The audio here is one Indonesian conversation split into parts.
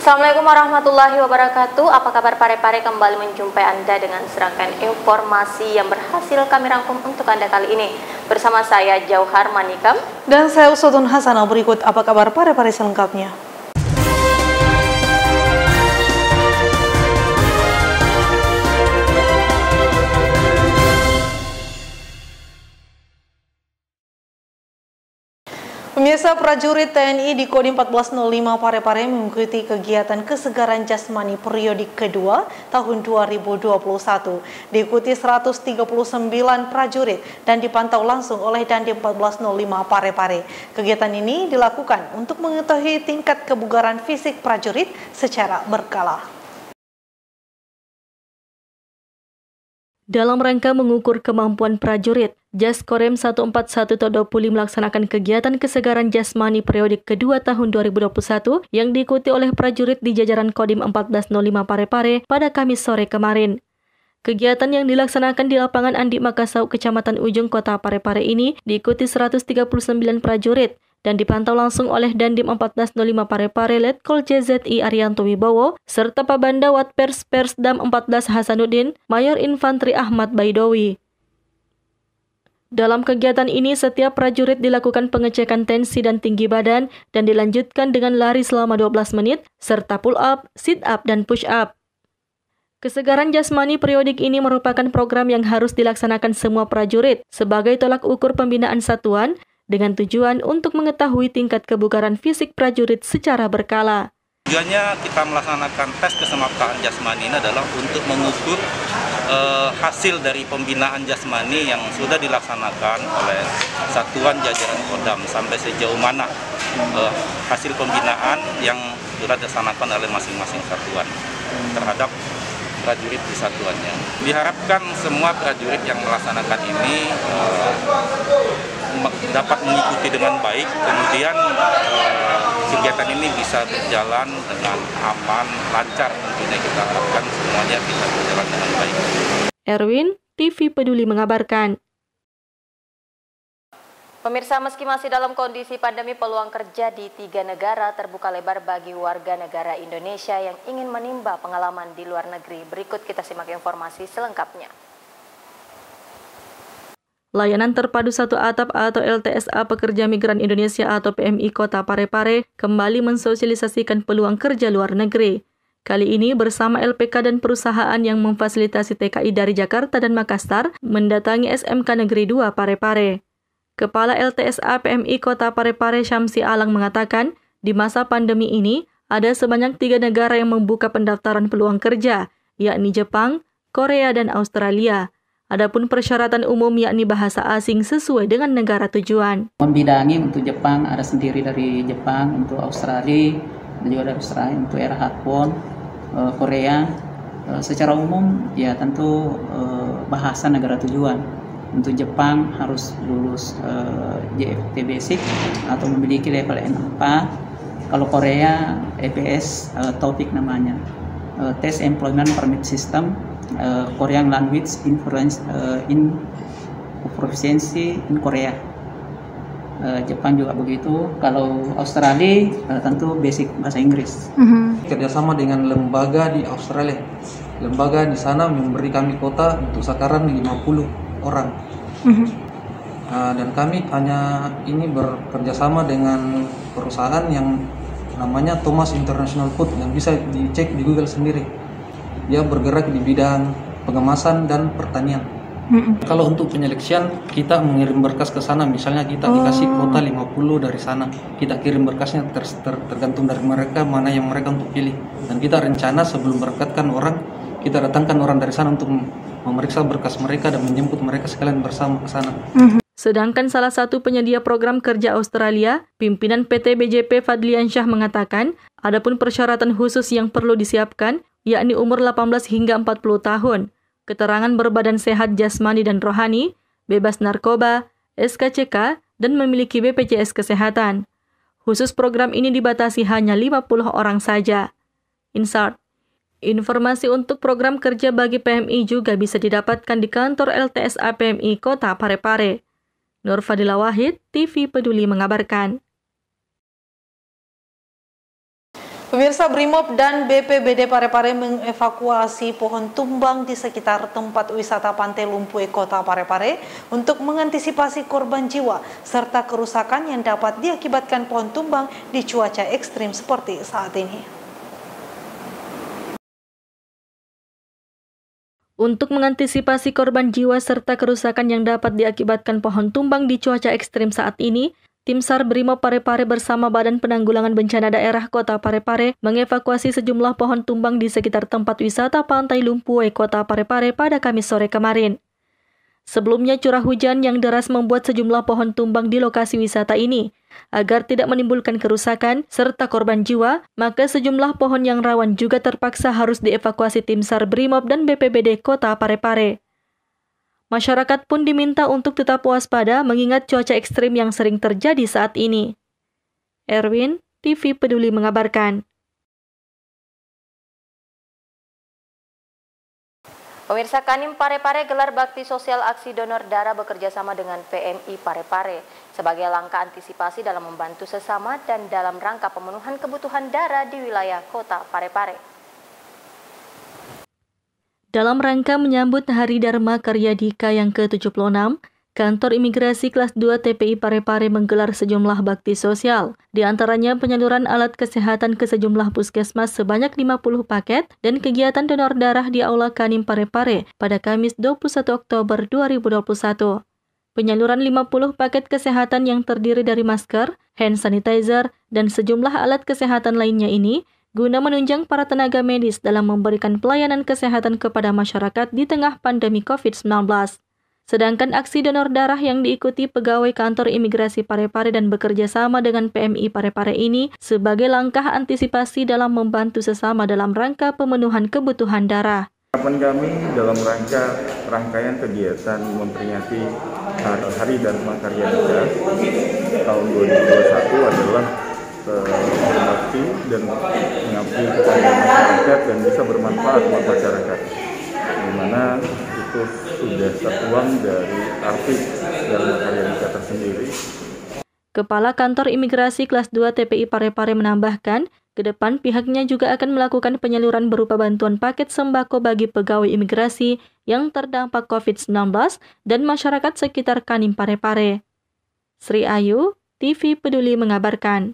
Assalamualaikum warahmatullahi wabarakatuh. Apa kabar Pare-Pare? Kembali menjumpai Anda dengan serangkaian informasi yang berhasil kami rangkum untuk Anda kali ini. Bersama saya Jauhar Manikam dan saya Usutun Hasanah. Berikut apa kabar Pare-Pare selengkapnya. Pemirsa, prajurit TNI di Kodim 1405 Pare-Pare mengikuti kegiatan kesegaran jasmani periodik kedua tahun 2021. Diikuti 139 prajurit dan dipantau langsung oleh Dandim 1405 Pare-Pare. Kegiatan ini dilakukan untuk mengetahui tingkat kebugaran fisik prajurit secara berkala. Dalam rangka mengukur kemampuan prajurit, Jaskorem 141 Todopuli melaksanakan kegiatan kesegaran jasmani periodik kedua tahun 2021 yang diikuti oleh prajurit di jajaran Kodim 1405 Pare-Pare pada Kamis sore kemarin. Kegiatan yang dilaksanakan di lapangan Andi Makassau, Kecamatan Ujung, Kota Pare-Pare ini diikuti 139 prajurit dan dipantau langsung oleh Dandim 1405 Pare-Pare Letkol JZI Arianto Wibowo serta Pabanda Watpers Persdam 14 Hasanuddin, Mayor Infantri Ahmad Baidowi. Dalam kegiatan ini, setiap prajurit dilakukan pengecekan tensi dan tinggi badan dan dilanjutkan dengan lari selama 12 menit, serta pull up, sit up, dan push up. Kesegaran jasmani periodik ini merupakan program yang harus dilaksanakan semua prajurit sebagai tolak ukur pembinaan satuan dengan tujuan untuk mengetahui tingkat kebugaran fisik prajurit secara berkala. Tujuannya kita melaksanakan tes kesemaptaan jasmani ini adalah untuk mengukur hasil dari pembinaan jasmani yang sudah dilaksanakan oleh satuan jajaran Kodam sampai sejauh mana hasil pembinaan yang sudah dilaksanakan oleh masing-masing satuan terhadap prajurit di satuannya. Diharapkan semua prajurit yang melaksanakan ini dapat mengikuti dengan baik, kemudian kegiatan ini bisa berjalan dengan aman, lancar. Tentunya kita harapkan semuanya bisa berjalan dengan baik. Erwin, TV Peduli mengabarkan. Pemirsa, meski masih dalam kondisi pandemi, peluang kerja di 3 negara terbuka lebar bagi warga negara Indonesia yang ingin menimba pengalaman di luar negeri. Berikut kita simak informasi selengkapnya. Layanan Terpadu Satu Atap atau LTSA Pekerja Migran Indonesia atau PMI Kota Pare-Pare kembali mensosialisasikan peluang kerja luar negeri. Kali ini bersama LPK dan perusahaan yang memfasilitasi TKI dari Jakarta dan Makassar mendatangi SMK Negeri 2 Pare-Pare. Kepala LTSA PMI Kota Pare-Pare Syamsi Alang mengatakan, di masa pandemi ini ada sebanyak 3 negara yang membuka pendaftaran peluang kerja, yakni Jepang, Korea, dan Australia. Adapun persyaratan umum yakni bahasa asing sesuai dengan negara tujuan. Membidangi untuk Jepang ada sendiri dari Jepang, untuk Australia dan juga dari Australia untuk era Japon, Korea. Secara umum ya tentu bahasa negara tujuan. Untuk Jepang harus lulus JFT Basic atau memiliki level N4. Kalau Korea EPS TOEIC namanya. Tes Employment Permit System, Korean Language in Proficiency in Korea. Jepang juga begitu. Kalau Australia tentu basic bahasa Inggris. Kerjasama dengan lembaga di Australia. Lembaga di sana memberi kami kuota untuk sekarang 50 orang. Dan kami hanya ini bekerjasama dengan perusahaan yang namanya Thomas International Food yang bisa dicek di Google sendiri. Dia bergerak di bidang pengemasan dan pertanian. Kalau untuk penyeleksian kita mengirim berkas ke sana, misalnya kita dikasih kuota 50 dari sana, kita kirim berkasnya tergantung dari mereka mana yang mereka untuk pilih. Dan kita rencana sebelum berangkatkan orang, kita datangkan orang dari sana untuk memeriksa berkas mereka dan menjemput mereka sekalian bersama ke sana. Sedangkan salah satu penyedia program kerja Australia, pimpinan PT BJP Fadliansyah mengatakan, adapun persyaratan khusus yang perlu disiapkan, yakni umur 18 hingga 40 tahun, keterangan berbadan sehat jasmani dan rohani, bebas narkoba, SKCK, dan memiliki BPJS Kesehatan. Khusus program ini dibatasi hanya 50 orang saja. Insert. Informasi untuk program kerja bagi PMI juga bisa didapatkan di kantor LTSA PMI Kota Pare-Pare. Nur Fadila Wahid, TV Peduli mengabarkan. Pemirsa, Brimob dan BPBD Parepare mengevakuasi pohon tumbang di sekitar tempat wisata Pantai Lumpue, Kota Parepare untuk mengantisipasi korban jiwa serta kerusakan yang dapat diakibatkan pohon tumbang di cuaca ekstrim seperti saat ini. Untuk mengantisipasi korban jiwa serta kerusakan yang dapat diakibatkan pohon tumbang di cuaca ekstrim saat ini, Tim SAR Brimob Parepare bersama Badan Penanggulangan Bencana Daerah Kota Parepare mengevakuasi sejumlah pohon tumbang di sekitar tempat wisata Pantai Lumpue, Kota Parepare pada Kamis sore kemarin. Sebelumnya curah hujan yang deras membuat sejumlah pohon tumbang di lokasi wisata ini. Agar tidak menimbulkan kerusakan serta korban jiwa, maka sejumlah pohon yang rawan juga terpaksa harus dievakuasi tim SAR Brimob dan BPBD Kota Parepare. Masyarakat pun diminta untuk tetap waspada mengingat cuaca ekstrim yang sering terjadi saat ini. Erwin, TV Peduli mengabarkan. Pemirsa, Kanim Parepare gelar bakti sosial aksi donor darah bekerja sama dengan PMI Parepare sebagai langkah antisipasi dalam membantu sesama dan dalam rangka pemenuhan kebutuhan darah di wilayah Kota Parepare. Dalam rangka menyambut Hari Dharma Karya Dika yang ke-76, Kantor Imigrasi Kelas 2 TPI Parepare menggelar sejumlah bakti sosial, di antaranya penyaluran alat kesehatan ke sejumlah puskesmas sebanyak 50 paket dan kegiatan donor darah di Aula Kanim Parepare pada Kamis 21 Oktober 2021. Penyaluran 50 paket kesehatan yang terdiri dari masker, hand sanitizer, dan sejumlah alat kesehatan lainnya ini guna menunjang para tenaga medis dalam memberikan pelayanan kesehatan kepada masyarakat di tengah pandemi COVID-19. Sedangkan aksi donor darah yang diikuti pegawai kantor imigrasi Parepare dan bekerja sama dengan PMI Parepare ini sebagai langkah antisipasi dalam membantu sesama dalam rangka pemenuhan kebutuhan darah. Harapan kami dalam rangkaian kegiatan memperingati Hari Dharma Karya Dika tahun 2021 adalah berbakti dan mengabdi kepada masyarakat dan bisa bermanfaat buat masyarakat, di mana itu sudah tertuang dari arti Dharma Karya Dika tersendiri. Kepala Kantor Imigrasi Kelas 2 TPI Parepare menambahkan, ke depan pihaknya juga akan melakukan penyaluran berupa bantuan paket sembako bagi pegawai imigrasi yang terdampak COVID-19 dan masyarakat sekitar Kanim Parepare. Sri Ayu, TV Peduli mengabarkan.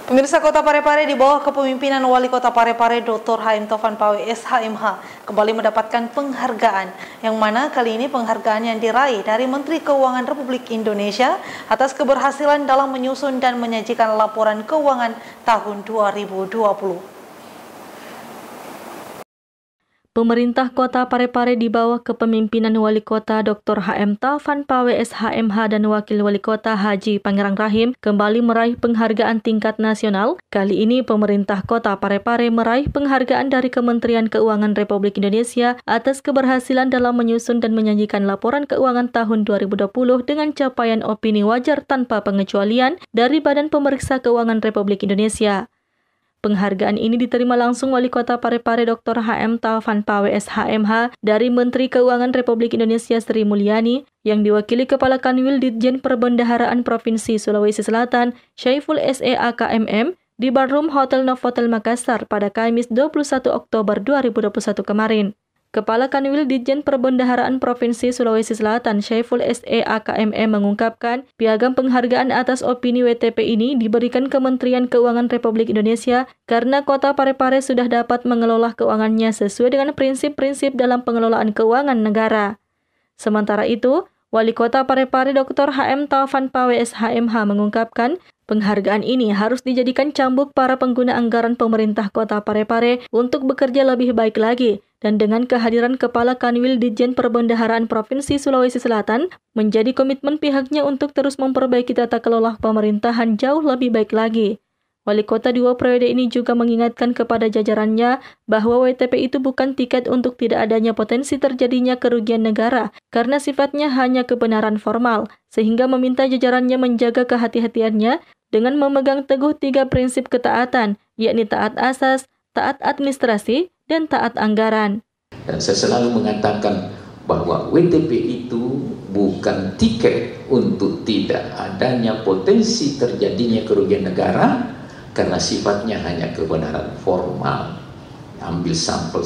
Pemirsa, Kota Parepare di bawah kepemimpinan Wali Kota Parepare Dr. HM Taufan Pawe SHMH kembali mendapatkan penghargaan, yang mana kali ini penghargaan yang diraih dari Menteri Keuangan Republik Indonesia atas keberhasilan dalam menyusun dan menyajikan laporan keuangan tahun 2020. Pemerintah Kota Parepare di bawah kepemimpinan Wali Kota Dr. HM Taufan Pawe SHMH dan Wakil Wali Kota Haji Pangerang Rahim kembali meraih penghargaan tingkat nasional. Kali ini pemerintah Kota Parepare meraih penghargaan dari Kementerian Keuangan Republik Indonesia atas keberhasilan dalam menyusun dan menyajikan laporan keuangan tahun 2020 dengan capaian opini wajar tanpa pengecualian dari Badan Pemeriksa Keuangan Republik Indonesia. Penghargaan ini diterima langsung Wali Kota Parepare Dr. HM Taufan Pawe SHMH dari Menteri Keuangan Republik Indonesia Sri Mulyani yang diwakili Kepala Kanwil Ditjen Perbendaharaan Provinsi Sulawesi Selatan Syaiful SEA KMM di Ballroom Hotel Novotel Makassar pada Kamis 21 Oktober 2021 kemarin. Kepala Kanwil Ditjen Perbendaharaan Provinsi Sulawesi Selatan Syaiful SEA KMM mengungkapkan piagam penghargaan atas opini WTP ini diberikan Kementerian Keuangan Republik Indonesia karena Kota Parepare sudah dapat mengelola keuangannya sesuai dengan prinsip-prinsip dalam pengelolaan keuangan negara. Sementara itu, Wali Kota Parepare Dr. HM Taufan Pawe SHMH mengungkapkan penghargaan ini harus dijadikan cambuk para pengguna anggaran pemerintah Kota Parepare untuk bekerja lebih baik lagi. Dan dengan kehadiran Kepala Kanwil Ditjen Perbendaharaan Provinsi Sulawesi Selatan, menjadi komitmen pihaknya untuk terus memperbaiki tata kelola pemerintahan jauh lebih baik lagi. Wali Kota 2 periode ini juga mengingatkan kepada jajarannya bahwa WTP itu bukan tiket untuk tidak adanya potensi terjadinya kerugian negara, karena sifatnya hanya kebenaran formal, sehingga meminta jajarannya menjaga kehati-hatiannya dengan memegang teguh 3 prinsip ketaatan, yakni taat asas, taat administrasi, dan taat anggaran. Dan saya selalu mengatakan bahwa WTP itu bukan tiket untuk tidak adanya potensi terjadinya kerugian negara, karena sifatnya hanya kebenaran formal. Ambil sampel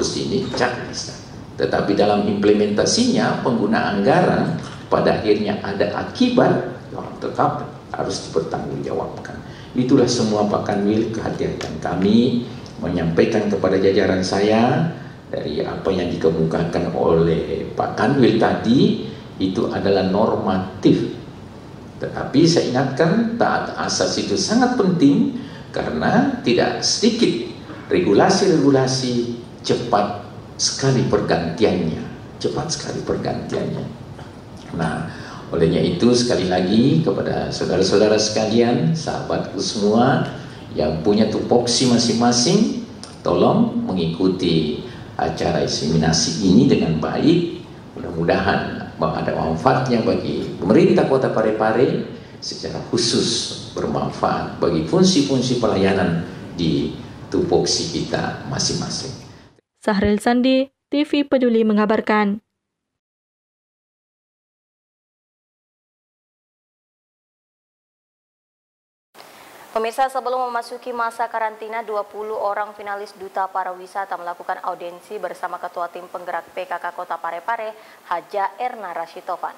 sini, cak bisa. Tetapi dalam implementasinya, pengguna anggaran pada akhirnya ada akibat yang tetap harus dipertanggungjawabkan. Itulah semua Pak Kanwil kehati-hatian kami menyampaikan kepada jajaran saya dari apa yang dikemukakan oleh Pak Kanwil tadi itu adalah normatif. Tetapi saya ingatkan taat asas itu sangat penting karena tidak sedikit regulasi-regulasi cepat sekali pergantiannya. Nah, olehnya itu sekali lagi kepada saudara-saudara sekalian, sahabatku semua yang punya tupoksi masing-masing, tolong mengikuti acara inseminasi ini dengan baik. Mudah-mudahan ada manfaatnya bagi pemerintah Kota Parepare, secara khusus bermanfaat bagi fungsi-fungsi pelayanan di tupoksi kita masing-masing. Sahril Sandi, TV Peduli mengabarkan. Pemirsa, sebelum memasuki masa karantina, 20 orang finalis Duta Pariwisata melakukan audiensi bersama Ketua Tim Penggerak PKK Kota Parepare, Haja Erna Rashitovan.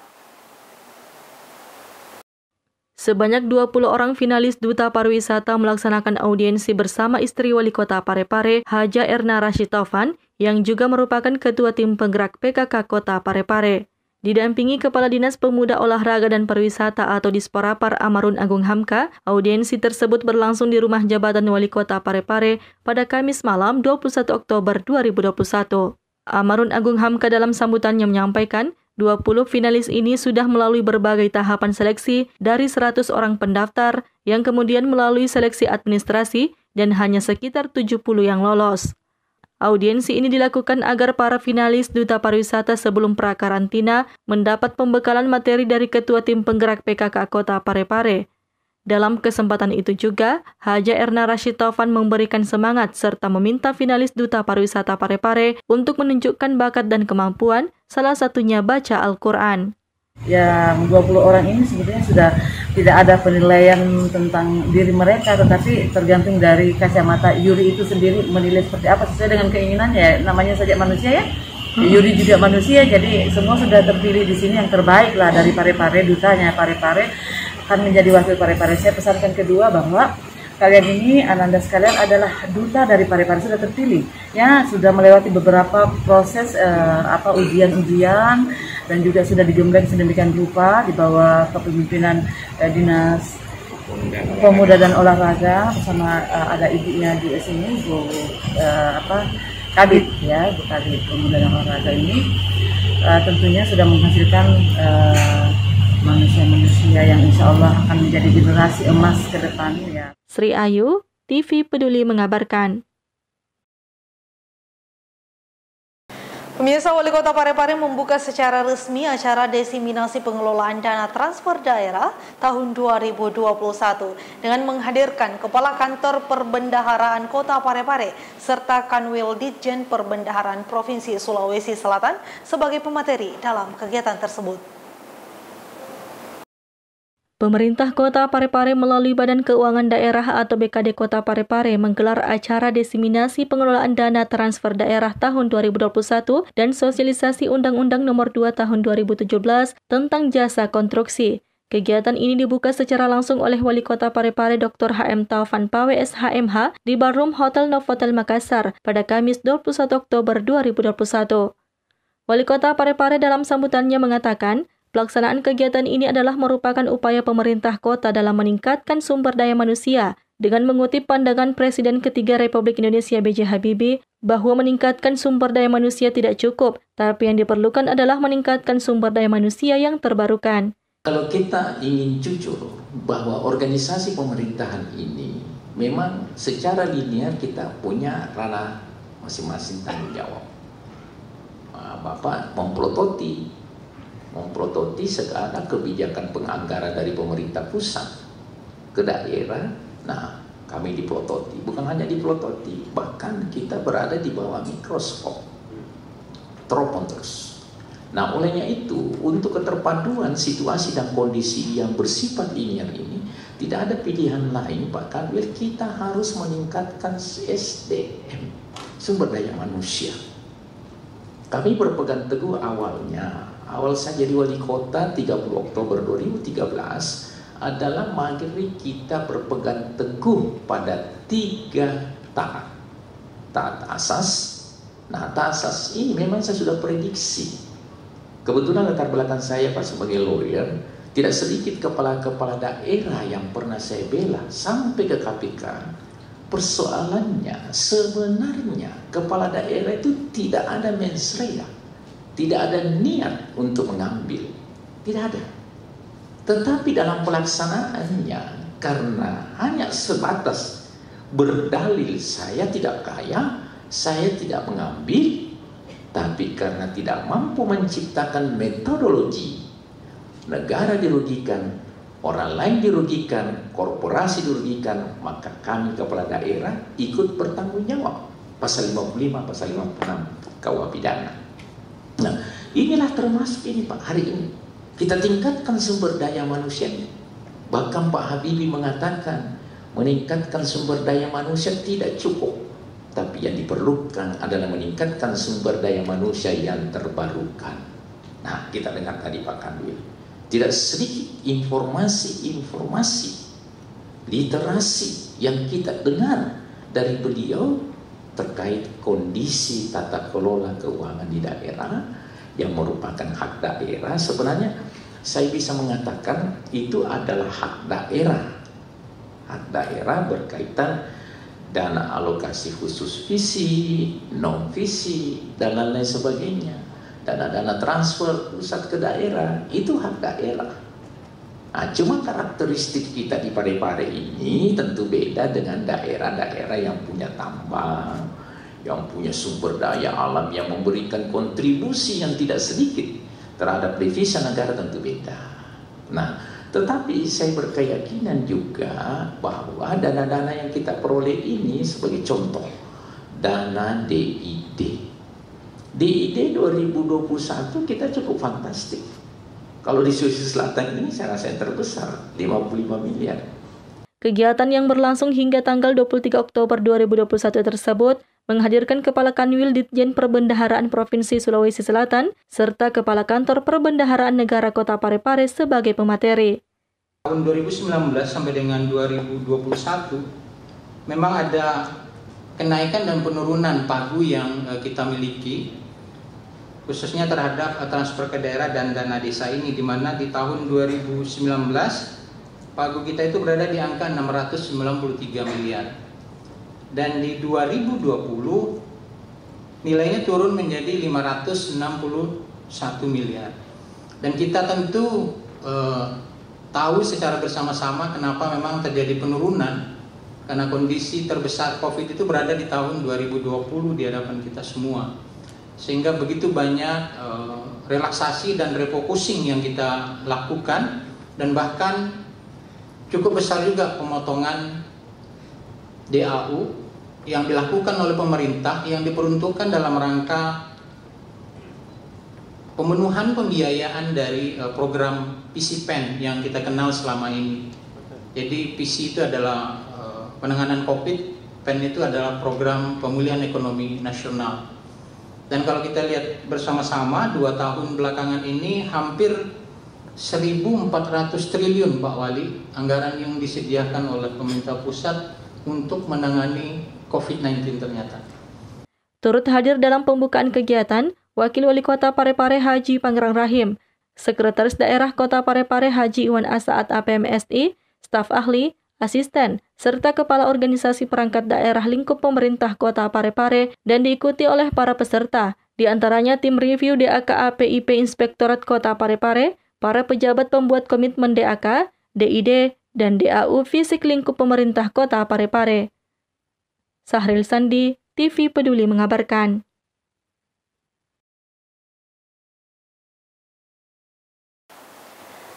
Sebanyak 20 orang finalis Duta Pariwisata melaksanakan audiensi bersama istri Wali Kota Parepare, Haja Erna Rashitovan, yang juga merupakan Ketua Tim Penggerak PKK Kota Parepare. Didampingi Kepala Dinas Pemuda Olahraga dan Pariwisata atau Disporapar Amarun Agung Hamka, audiensi tersebut berlangsung di Rumah Jabatan Wali Kota Parepare pada Kamis malam 21 Oktober 2021. Amarun Agung Hamka dalam sambutannya menyampaikan, 20 finalis ini sudah melalui berbagai tahapan seleksi dari 100 orang pendaftar yang kemudian melalui seleksi administrasi dan hanya sekitar 70 yang lolos. Audiensi ini dilakukan agar para finalis Duta Pariwisata sebelum pra-karantina mendapat pembekalan materi dari Ketua Tim Penggerak PKK Kota Parepare. Dalam kesempatan itu juga, Haja Erna Rashitovan memberikan semangat serta meminta finalis Duta Pariwisata Parepare untuk menunjukkan bakat dan kemampuan, salah satunya baca Al-Quran. Yang 20 orang ini sebetulnya sudah tidak ada penilaian tentang diri mereka, tetapi tergantung dari kacamata Yuri itu sendiri menilai seperti apa sesuai dengan keinginannya. Namanya saja manusia ya, Yuri juga manusia, jadi semua sudah terpilih di sini yang terbaik lah dari Parepare, dutanya Parepare akan menjadi wakil Parepare. Saya pesankan kedua bahwa kalian ini, Ananda sekalian adalah duta dari Parepare, sudah terpilih ya, sudah melewati beberapa proses ujian-ujian dan juga sudah digembleng sedemikian rupa di bawah kepemimpinan Dinas Pemuda dan Olahraga bersama ada ibunya di sini, Bu Kabid ya, Bu Kabid Pemuda dan Olahraga ini tentunya sudah menghasilkan manusia-manusia yang insya Allah akan menjadi generasi emas ke depan ya. Sri Ayu, TV Peduli mengabarkan. Pemirsa, Wali Kota Parepare membuka secara resmi acara desiminasi pengelolaan dana transfer daerah tahun 2021 dengan menghadirkan Kepala Kantor Perbendaharaan Kota Parepare serta Kanwil Ditjen Perbendaharaan Provinsi Sulawesi Selatan sebagai pemateri dalam kegiatan tersebut. Pemerintah Kota Parepare melalui Badan Keuangan Daerah atau BKD Kota Parepare menggelar acara desiminasi pengelolaan dana transfer daerah tahun 2021 dan sosialisasi Undang-Undang Nomor 2 Tahun 2017 tentang jasa konstruksi. Kegiatan ini dibuka secara langsung oleh Wali Kota Parepare Dr. HM Taufan Pawe SHMH di Ballroom Hotel Novotel Makassar pada Kamis 21 Oktober 2021. Wali Kota Parepare dalam sambutannya mengatakan, pelaksanaan kegiatan ini adalah merupakan upaya pemerintah kota dalam meningkatkan sumber daya manusia dengan mengutip pandangan Presiden ketiga Republik Indonesia B.J. Habibie bahwa meningkatkan sumber daya manusia tidak cukup, tapi yang diperlukan adalah meningkatkan sumber daya manusia yang terbarukan. Kalau kita ingin jujur bahwa organisasi pemerintahan ini memang secara linear kita punya ranah masing-masing tanggung jawab. Bapak memplototi segala kebijakan penganggaran dari pemerintah pusat ke daerah. Nah, kami diplototi, bukan hanya diplototi, bahkan kita berada di bawah mikroskop, teropon terus. Nah, olehnya itu, untuk keterpaduan situasi dan kondisi yang bersifat linear ini, tidak ada pilihan lain, Pak Kanwil, kita harus meningkatkan SDM, sumber daya manusia. Kami berpegang teguh awal saya jadi wali kota 30 Oktober 2013 adalah mari kita berpegang teguh pada 3 taat. Taat asas. Nah, taat asas ini memang saya sudah prediksi. Kebetulan latar belakang saya Pak sebagai lawyer, tidak sedikit kepala-kepala daerah yang pernah saya bela sampai ke KPK. Persoalannya sebenarnya kepala daerah itu tidak ada mens rea, tidak ada niat untuk mengambil, tidak ada. Tetapi dalam pelaksanaannya, karena hanya sebatas berdalil saya tidak kaya, saya tidak mengambil, tapi karena tidak mampu menciptakan metodologi, negara dirugikan, orang lain dirugikan, korporasi dirugikan, maka kami kepala daerah ikut bertanggung jawab. Pasal 55, pasal 56 KUH pidana. Nah, inilah termasuk ini Pak, hari ini. Kita tingkatkan sumber daya manusia. Bahkan Pak Habibie mengatakan, meningkatkan sumber daya manusia tidak cukup. Tapi yang diperlukan adalah meningkatkan sumber daya manusia yang terbarukan. Nah, kita dengar tadi Pak Kanwil. Tidak sedikit informasi-informasi, literasi yang kita dengar dari beliau terkait kondisi tata kelola keuangan di daerah yang merupakan hak daerah. Sebenarnya saya bisa mengatakan itu adalah hak daerah. Hak daerah berkaitan dana alokasi khusus visi, non visi, dan lain-lain sebagainya. Dana-dana transfer pusat ke daerah, itu hak daerah. Nah, cuma karakteristik kita di Parepare ini tentu beda dengan daerah-daerah yang punya tambang, yang punya sumber daya alam, yang memberikan kontribusi yang tidak sedikit terhadap devisa negara, tentu beda. Nah, tetapi saya berkeyakinan juga bahwa dana-dana yang kita peroleh ini sebagai contoh, dana DID. DID 2021 kita cukup fantastik. Kalau di Sulawesi Selatan ini saya rasa yang terbesar, 55 miliar. Kegiatan yang berlangsung hingga tanggal 23 Oktober 2021 tersebut menghadirkan Kepala Kanwil Ditjen Perbendaharaan Provinsi Sulawesi Selatan serta Kepala Kantor Perbendaharaan Negara Kota Parepare sebagai pemateri. Tahun 2019 sampai dengan 2021 memang ada kenaikan dan penurunan pagu yang kita miliki, khususnya terhadap transfer ke daerah dan dana desa ini, di mana di tahun 2019 pagu kita itu berada di angka 693 miliar. Dan di 2020 nilainya turun menjadi 561 miliar. Dan kita tentu tahu secara bersama-sama kenapa memang terjadi penurunan, karena kondisi terbesar COVID itu berada di tahun 2020 di hadapan kita semua, sehingga begitu banyak relaksasi dan refocusing yang kita lakukan, dan bahkan cukup besar juga pemotongan DAU yang dilakukan oleh pemerintah yang diperuntukkan dalam rangka pemenuhan pembiayaan dari program PCPEN yang kita kenal selama ini. Jadi PC itu adalah penanganan COVID, PEN itu adalah program pemulihan ekonomi nasional. Dan kalau kita lihat bersama-sama 2 tahun belakangan ini hampir 1.400 triliun Pak Wali anggaran yang disediakan oleh pemerintah pusat untuk menangani COVID-19 ternyata. Turut hadir dalam pembukaan kegiatan Wakil Wali Kota Parepare Haji Pangerang Rahim, Sekretaris Daerah Kota Parepare Haji Iwan Asaat APMSI, staf ahli, asisten, serta kepala organisasi perangkat daerah lingkup pemerintah Kota Parepare dan diikuti oleh para peserta, di antaranya tim review DAK APIP Inspektorat Kota Parepare, para pejabat pembuat komitmen DAK, DID, dan DAU Fisik lingkup pemerintah Kota Parepare. Sahril Sandi, TV Peduli mengabarkan.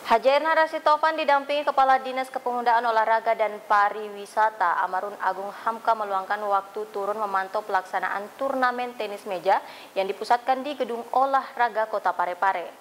Haji Erna Rashid Taufan didampingi Kepala Dinas Kepemudaan Olahraga dan Pariwisata Amarun Agung Hamka meluangkan waktu turun memantau pelaksanaan turnamen tenis meja yang dipusatkan di Gedung Olahraga Kota Parepare.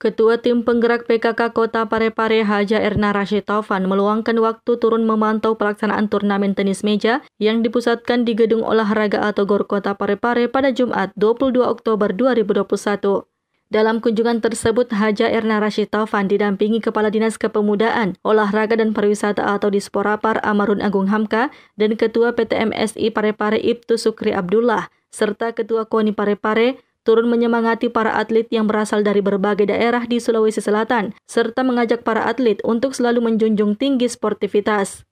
Ketua Tim Penggerak PKK Kota Parepare Haji Erna Rashid Taufan meluangkan waktu turun memantau pelaksanaan turnamen tenis meja yang dipusatkan di Gedung Olahraga atau GOR Kota Parepare pada Jumat 22 Oktober 2021. Dalam kunjungan tersebut, Haji Erna Rashid Taufan didampingi Kepala Dinas Kepemudaan, Olahraga dan Pariwisata atau Disporapar Amarun Agung Hamka dan Ketua PT MSI Parepare Ibtu Sukri Abdullah, serta Ketua KONI Parepare turun menyemangati para atlet yang berasal dari berbagai daerah di Sulawesi Selatan, serta mengajak para atlet untuk selalu menjunjung tinggi sportivitas.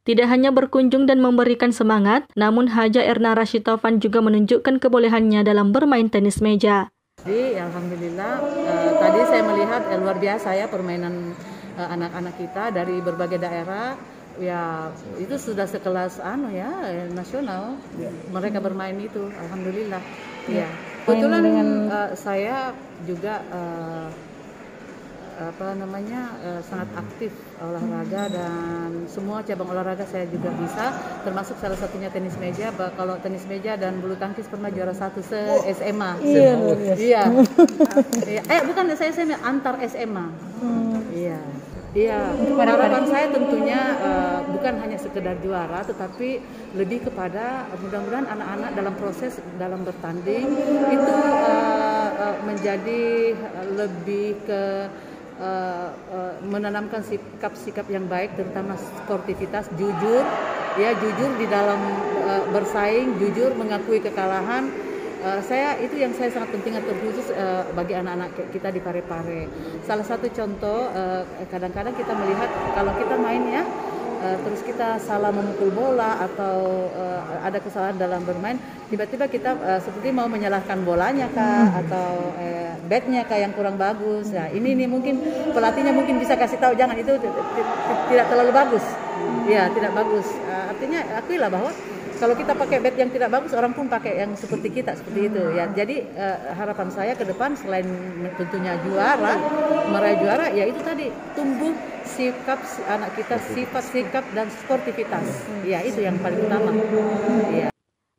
Tidak hanya berkunjung dan memberikan semangat, namun Haji Erna Rashid Taufan juga menunjukkan kebolehannya dalam bermain tenis meja. Jadi alhamdulillah tadi saya melihat luar biasa ya permainan anak-anak kita dari berbagai daerah, ya itu sudah sekelas nasional mereka bermain itu, alhamdulillah. Ya kebetulan saya juga sangat aktif olahraga dan semua cabang olahraga saya juga bisa, termasuk salah satunya tenis meja. Kalau tenis meja dan bulu tangkis pernah juara 1 se-SMA. Iya. Bukan saya SMA, antar SMA. Iya. Iya. Harapan saya tentunya bukan hanya sekedar juara, tetapi lebih kepada mudah-mudahan anak-anak dalam proses dalam bertanding itu menjadi lebih ke menanamkan sikap-sikap yang baik, terutama sportivitas, jujur di dalam bersaing, jujur mengakui kekalahan. Itu yang saya sangat penting terkhusus bagi anak-anak kita di Parepare. Salah satu contoh, kadang-kadang kita melihat kalau kita main terus kita salah memukul bola atau ada kesalahan dalam bermain, tiba-tiba kita seperti mau menyalahkan bolanya atau batnya yang kurang bagus. Nah, ini mungkin pelatihnya mungkin bisa kasih tahu, jangan, itu tidak terlalu bagus. Ya, tidak bagus. Artinya akuilah bahwa kalau kita pakai bat yang tidak bagus, orang pun pakai yang seperti kita, seperti itu ya. Jadi harapan saya ke depan selain tentunya meraih juara, ya itu tadi tumbuh sikap anak kita, sifat, sikap dan sportivitas. Ya, itu yang paling utama. Ya.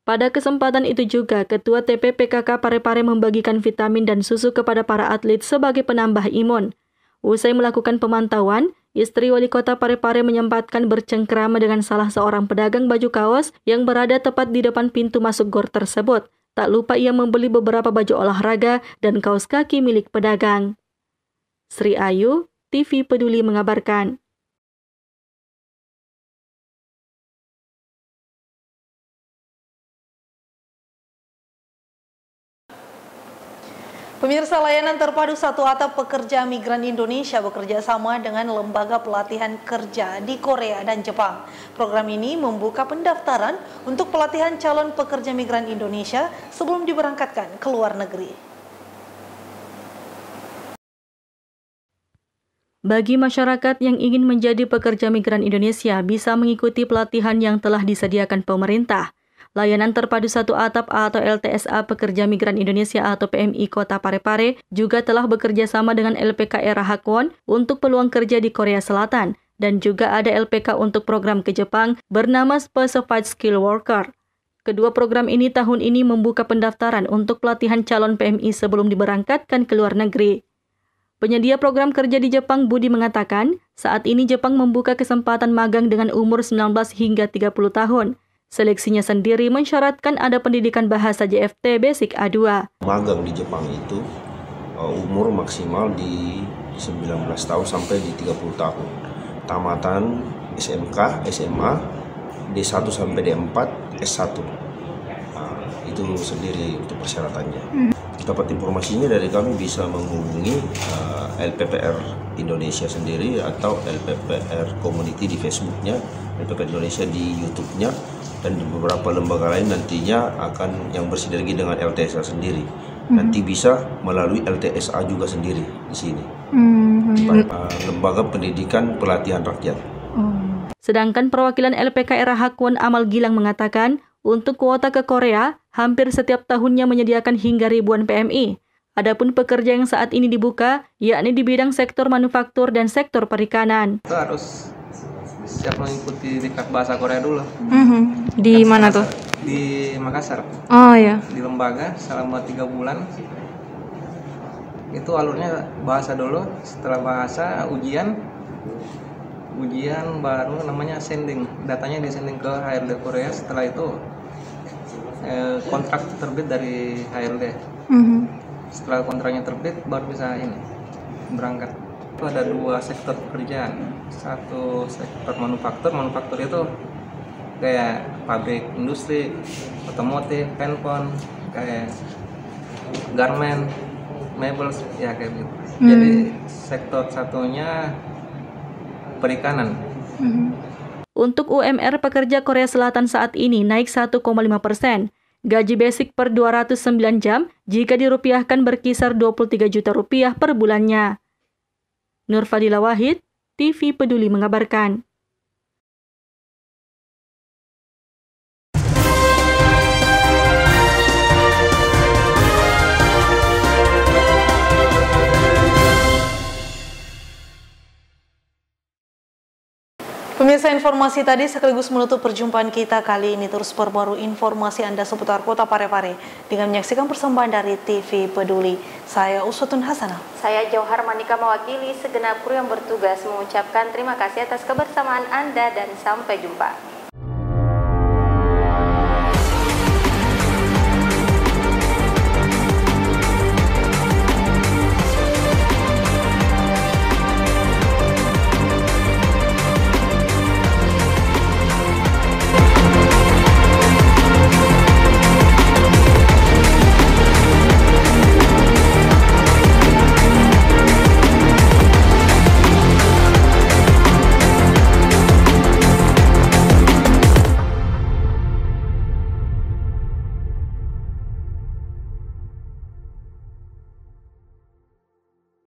Pada kesempatan itu juga, Ketua TP PKK Parepare membagikan vitamin dan susu kepada para atlet sebagai penambah imun. Usai melakukan pemantauan, istri Wali Kota Parepare menyempatkan bercengkrama dengan salah seorang pedagang baju kaos yang berada tepat di depan pintu masuk GOR tersebut. Tak lupa ia membeli beberapa baju olahraga dan kaos kaki milik pedagang. Sri Ayu, TV Peduli mengabarkan. Pemirsa, layanan terpadu satu atap pekerja migran Indonesia bekerja sama dengan lembaga pelatihan kerja di Korea dan Jepang. Program ini membuka pendaftaran untuk pelatihan calon pekerja migran Indonesia sebelum diberangkatkan ke luar negeri. Bagi masyarakat yang ingin menjadi pekerja migran Indonesia bisa mengikuti pelatihan yang telah disediakan pemerintah. Layanan terpadu satu atap atau LTSA Pekerja Migran Indonesia atau PMI Kota Parepare juga telah bekerja sama dengan LPK Era Hakwon untuk peluang kerja di Korea Selatan dan juga ada LPK untuk program ke Jepang bernama Specified Skill Worker. Kedua program ini tahun ini membuka pendaftaran untuk pelatihan calon PMI sebelum diberangkatkan ke luar negeri. Penyedia program kerja di Jepang Budi mengatakan, saat ini Jepang membuka kesempatan magang dengan umur 19 hingga 30 tahun. Seleksinya sendiri mensyaratkan ada pendidikan bahasa JFT Basic A2. Magang di Jepang itu umur maksimal di 19 tahun sampai di 30 tahun. Tamatan SMK, SMA, D1 sampai D4, S1. Itu sendiri untuk persyaratannya. Dapat informasinya dari kami bisa menghubungi LPPR Indonesia sendiri atau LPPR Community di Facebooknya, LPPR Indonesia di YouTube-nya, dan di beberapa lembaga lain nantinya akan yang bersinergi dengan LTSA sendiri. Nanti bisa melalui LTSA juga sendiri di sini. Lembaga Pendidikan Pelatihan Rakyat. Sedangkan perwakilan LPK Era Hakwon Amal Gilang mengatakan, untuk kuota ke Korea, hampir setiap tahunnya menyediakan hingga ribuan PMI. Adapun pekerja yang saat ini dibuka, yakni di bidang sektor manufaktur dan sektor perikanan. Itu harus siap mengikuti diklat bahasa Korea dulu. Di mana tuh? Di Makassar. Oh ya. Di lembaga selama 3 bulan. Itu alurnya bahasa dulu, setelah bahasa ujian baru namanya sending, datanya disending ke HRD Korea. Setelah itu kontrak terbit dari HRD. Setelah kontraknya terbit baru bisa berangkat. Itu ada 2 sektor pekerjaan, satu sektor manufaktur itu kayak pabrik industri, otomotif, handphone, kayak garment, mebel, ya kayak gitu. Jadi sektor satunya perikanan. Untuk UMR pekerja Korea Selatan saat ini naik 1,5%. Gaji basic per 209 jam jika dirupiahkan berkisar 23 juta rupiah per bulannya. Nur Fadila Wahid, TV Peduli mengabarkan. Pemirsa, informasi tadi sekaligus menutup perjumpaan kita kali ini. Terus perbarui informasi Anda seputar Kota Parepare dengan menyaksikan persembahan dari TV Peduli. Saya Uswatun Hasanah. Saya Jauhar Manika mewakili segenap kru yang bertugas mengucapkan terima kasih atas kebersamaan Anda dan sampai jumpa.